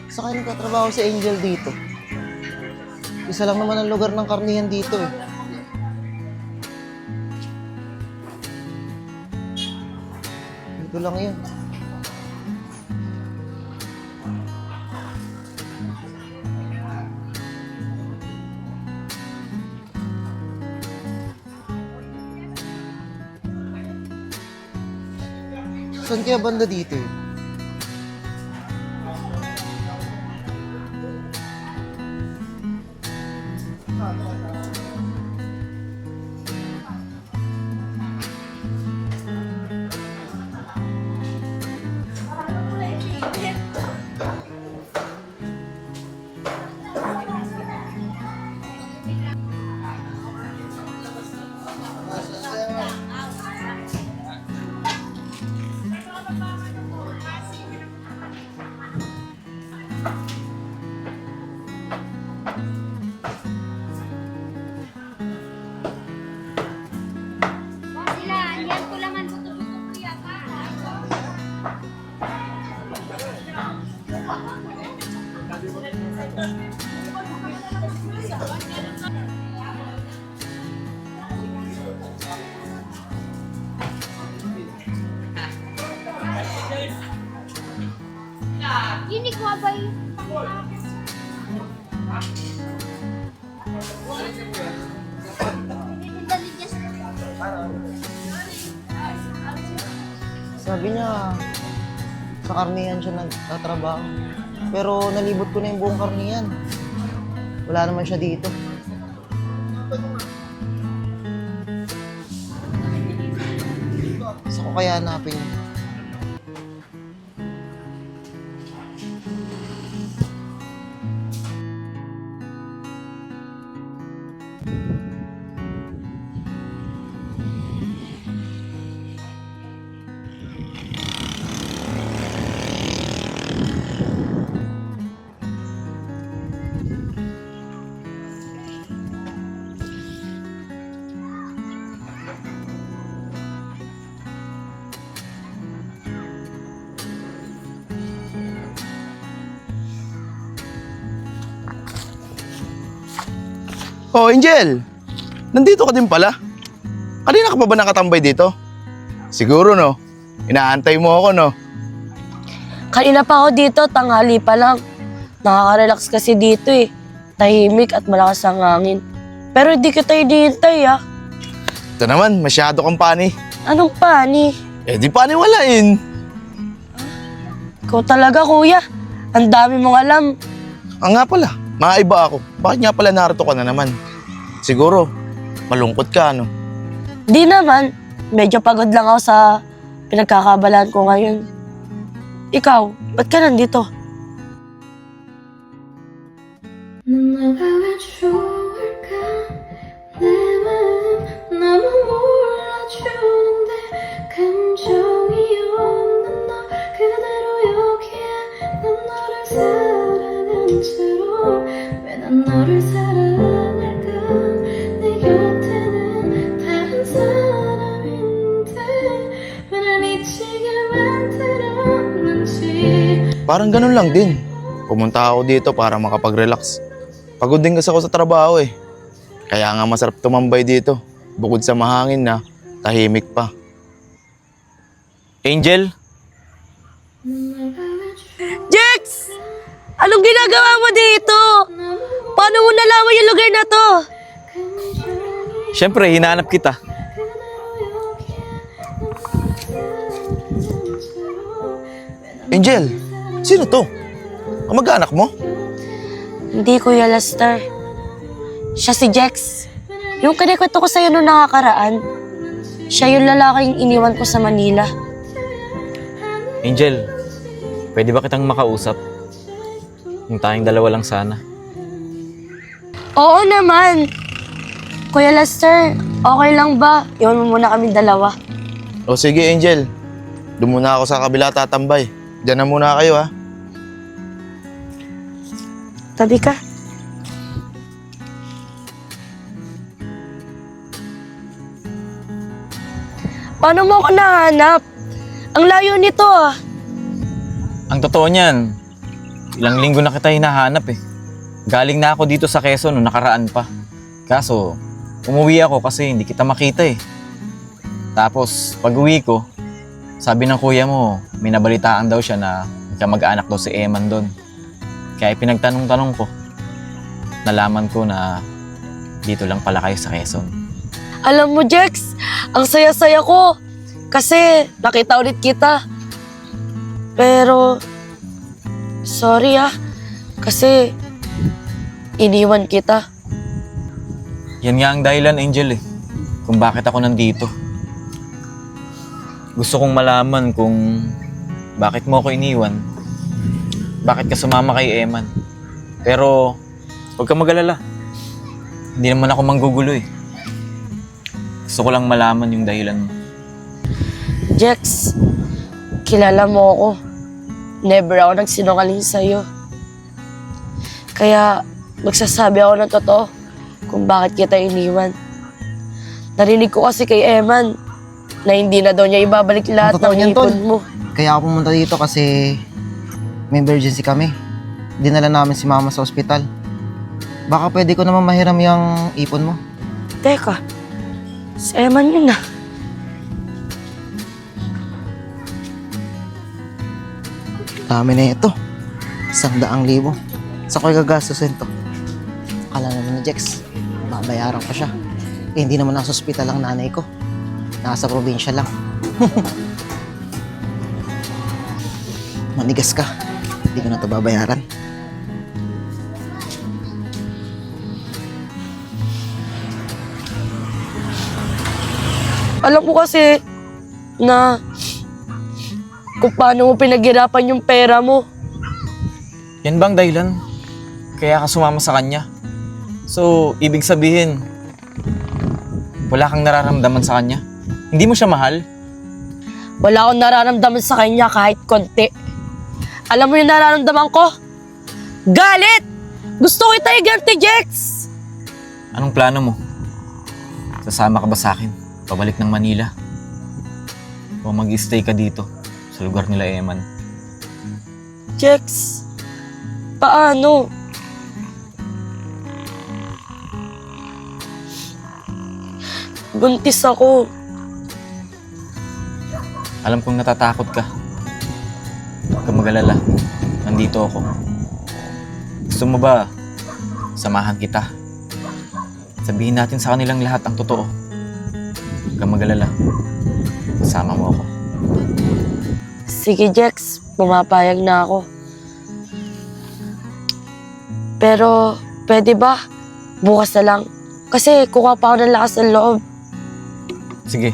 Saka nagtatrabaho si Angel dito. Isa lang naman ang lugar ng karnihan dito eh. Dito lang yun. Saan kaya banda dito eh? Ini ko abay. Sabi niya, sa karnihan siya nagtatrabaho. Pero nalibot ko na yung buong karnihan. Wala naman siya dito. Saan ko kaya hanapin niya? Oh, Angel! Nandito ka din pala. Kanina ka pa ba nakatambay dito? Siguro, no? Inaantay mo ako, no? Kanina pa ako dito, tanghali pa lang. Nakaka-relax kasi dito eh. Tahimik at malakas ang hangin. Pero hindi kita hinihintay ah. Ito naman, masyado kang pani. Anong pani? Eh, di paniwalain. Ikaw talaga kuya. Ang dami mong alam. Nga pala, maiba ako. Bakit nga pala narito ka na naman? Siguro, malungkot ka, no? Di naman. Medyo pagod lang ako sa pinagkakabalaan ko ngayon. Ikaw, ba't ka nandito? 너가 왜 좋을까 내 마음 너무 몰라주는데 감정이 없는 너 그대로 여기에 난 너를 사랑한 채로 왜 난 너를 사랑할까 내 곁에는 다른 사람인데 왜 날 미치게 만들었는지 Parang ganun lang din. Pumunta ako dito para makapag-relax. Pagod din kasi ako sa trabaho eh. Kaya nga masarap tumambay dito. Bukod sa mahangin na, tahimik pa. Angel? Jex! Anong ginagawa mo dito? Paano mo nalaman yung lugar na to? Siyempre, hinahanap kita. Angel, sino to? Kamag-anak mo? Hindi, Kuya Lester. Siya si Jex. Yung kinikwento ko sa'yo noong nakakaraan, siya yung lalaking iniwan ko sa Manila. Angel, pwede ba kitang makausap? Yung tayong dalawa lang sana. Oo naman. Kuya Lester, okay lang ba? Iwan mo muna kami dalawa. O sige, Angel. Doon muna ako sa kabila tatambay. Diyan na muna kayo, ha? Tabi ka. Paano mo ako nahanap? Ang layo nito ah. Ang totoo niyan, ilang linggo na kita hinahanap eh. Galing na ako dito sa Quezon noong nakaraan pa. Kaso, umuwi ako kasi hindi kita makita eh. Tapos, pag uwi ko, sabi ng kuya mo, may nabalitaan daw siya na kamag-anak daw si Eman doon. Kaya pinagtanong-tanong ko, nalaman ko na dito lang pala kayo sa Quezon. Alam mo, Jex, ang saya-saya ko. Kasi nakita ulit kita. Pero, sorry ah. Kasi, iniwan kita. Yan nga ang dahilan, Angel eh, kung bakit ako nandito. Gusto kong malaman kung bakit mo ako iniwan. Bakit ka sumama kay Eman. Pero, huwag ka mag-alala. Hindi naman ako manggugulo eh. Gusto ko lang malaman yung dahilan mo. Jex, kilala mo ako. Never ako nagsinungaling sa'yo. Kaya, magsasabi ako ng totoo kung bakit kita iniwan. Narinig ko kasi kay Eman na hindi na daw niya ibabalik lahat totoo ng niyan, Tol. ipon mo. Kaya ako pumunta dito kasi may emergency kami. Dinala namin si mama sa ospital. Baka pwede ko naman mahiram yung ipon mo. Teka, si Eman yun ah. Dami na ito. 100,000. Sa ko gagastusin to. Akala naman ni Jex, babayaran ko siya. Eh, hindi naman nasa ospital ang nanay ko. Nasa probinsya lang. Manigas ka. Hindi ko na ito babayaran. Alam ko kasi na kung paano mo pinaghirapan yung pera mo. Yan bang dahilan? Kaya ka sumama sa kanya? So, ibig sabihin, wala kang nararamdaman sa kanya? Hindi mo siya mahal? Wala akong nararamdaman sa kanya kahit konti. Alam mo yung nararamdaman ko? Galit! Gusto kita iganti, Jex! Anong plano mo? Sasama ka ba sa akin? Pabalik ng Manila? O mag-stay ka dito sa lugar nila Eman? Jex, paano? Buntis ako. Alam kong natatakot ka. Huwag kang mag-alala. Nandito ako. Gusto mo ba samahan kita? Sabihin natin sa kanilang lahat ang totoo. Huwag kang mag-alala. Kasama mo ako. Sige, Jex. Pumapayag na ako. Pero, pwede ba? Bukas na lang. Kasi kukuha pa ako ng lakas ng loob. Sige.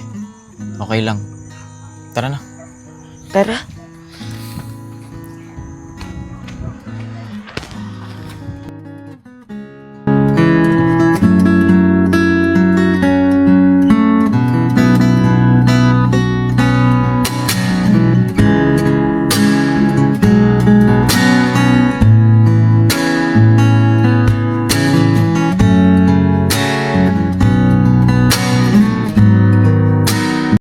Okay lang. Tara na. Tara.